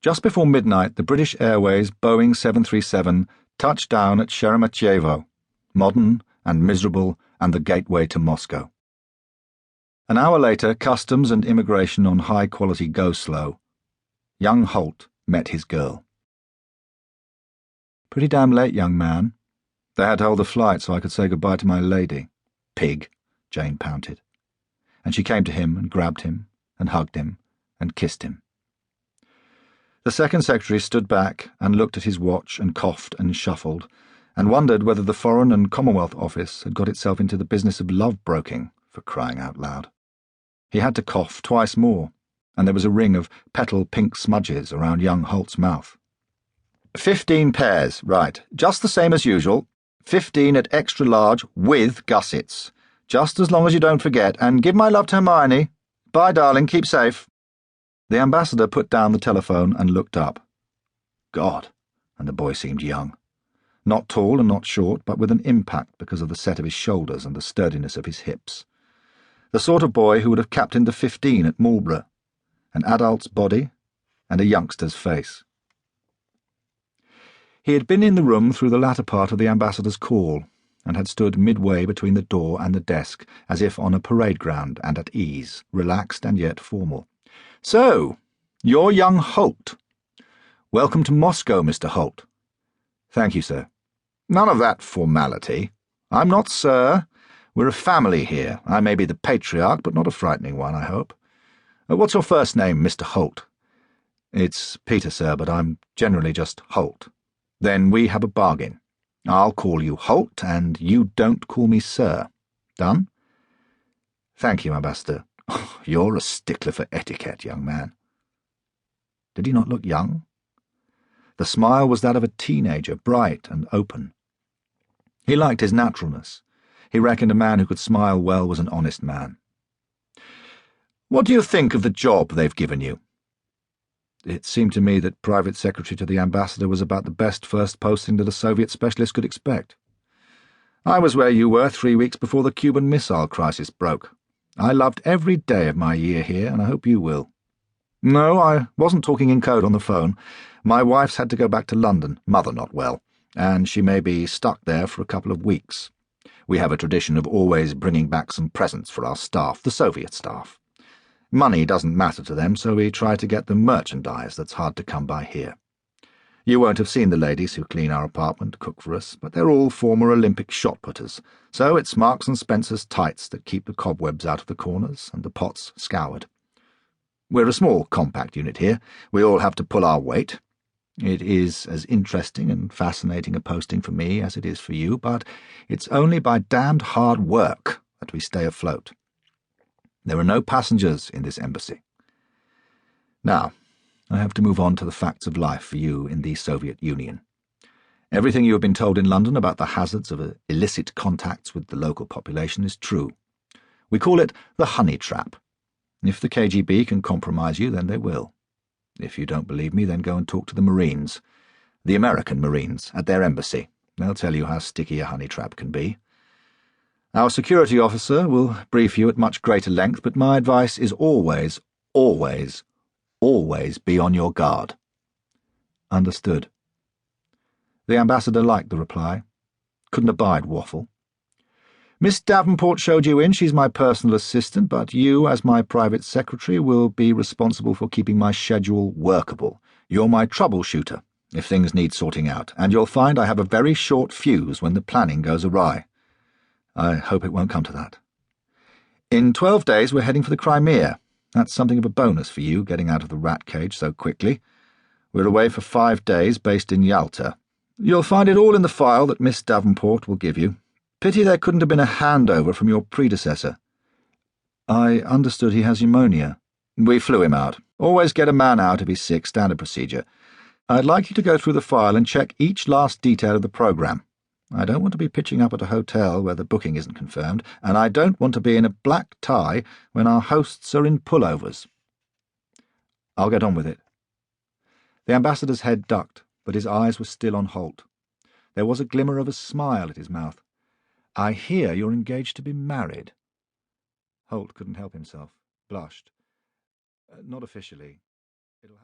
Just before midnight, the British Airways Boeing 737 touched down at Sheremetyevo, modern and miserable and the gateway to Moscow. An hour later, customs and immigration on high-quality go-slow. Young Holt met his girl. "Pretty damn late, young man. They had to hold the flight so I could say goodbye to my lady." "Pig," Jane pouted. And she came to him and grabbed him and hugged him and kissed him. The second secretary stood back and looked at his watch and coughed and shuffled and wondered whether the Foreign and Commonwealth Office had got itself into the business of love-broking, for crying out loud. He had to cough twice more, and there was a ring of petal-pink smudges around young Holt's mouth. 15 pairs, right, just the same as usual. 15 at extra large with gussets. Just as long as you don't forget, and give my love to Hermione. Bye, darling, keep safe." The ambassador put down the telephone and looked up. God, and the boy seemed young. Not tall and not short, but with an impact because of the set of his shoulders and the sturdiness of his hips. The sort of boy who would have captained the 15 at Marlborough. An adult's body and a youngster's face. He had been in the room through the latter part of the ambassador's call, and had stood midway between the door and the desk, as if on a parade ground and at ease, relaxed and yet formal. "So, you're young Holt. Welcome to Moscow, Mr. Holt." "Thank you, sir." "None of that formality. I'm not sir. We're a family here. I may be the patriarch, but not a frightening one, I hope. What's your first name, Mr. Holt?" "It's Peter, sir, but I'm generally just Holt." "Then we have a bargain. I'll call you Holt, and you don't call me sir. Done?" "Thank you, Ambassador." Oh, "you're a stickler for etiquette, young man." Did he not look young? The smile was that of a teenager, bright and open. He liked his naturalness. He reckoned a man who could smile well was an honest man. "What do you think of the job they've given you?" It seemed to me that private secretary to the ambassador was about the best first posting that a Soviet specialist could expect. "I was where you were 3 weeks before the Cuban Missile Crisis broke. I loved every day of my year here, and I hope you will." "No, I wasn't talking in code on the phone. My wife's had to go back to London, mother not well, and she may be stuck there for a couple of weeks. We have a tradition of always bringing back some presents for our staff, the Soviet staff. Money doesn't matter to them, so we try to get them merchandise that's hard to come by here. You won't have seen the ladies who clean our apartment, cook for us, but they're all former Olympic shot-putters, so it's Marks and Spencer's tights that keep the cobwebs out of the corners and the pots scoured. We're a small, compact unit here. We all have to pull our weight. It is as interesting and fascinating a posting for me as it is for you, but it's only by damned hard work that we stay afloat. There are no passengers in this embassy. Now, I have to move on to the facts of life for you in the Soviet Union. Everything you have been told in London about the hazards of illicit contacts with the local population is true. We call it the honey trap. If the KGB can compromise you, then they will. If you don't believe me, then go and talk to the Marines, the American Marines, at their embassy. They'll tell you how sticky a honey trap can be. Our security officer will brief you at much greater length, but my advice is always, always, always be on your guard." "Understood." The ambassador liked the reply. Couldn't abide waffle. "Miss Davenport showed you in. She's my personal assistant, but you, as my private secretary, will be responsible for keeping my schedule workable. You're my troubleshooter, if things need sorting out, and you'll find I have a very short fuse when the planning goes awry. I hope it won't come to that. In 12 days we're heading for the Crimea. That's something of a bonus for you, getting out of the rat cage so quickly. We're away for 5 days, based in Yalta. You'll find it all in the file that Miss Davenport will give you. Pity there couldn't have been a handover from your predecessor." "I understood he has pneumonia." "We flew him out. Always get a man out if he's sick, standard procedure. I'd like you to go through the file and check each last detail of the programme. I don't want to be pitching up at a hotel where the booking isn't confirmed, and I don't want to be in a black tie when our hosts are in pullovers." "I'll get on with it." The ambassador's head ducked, but his eyes were still on Holt. There was a glimmer of a smile at his mouth. "I hear you're engaged to be married." Holt couldn't help himself, blushed. "Not officially. It'll happen."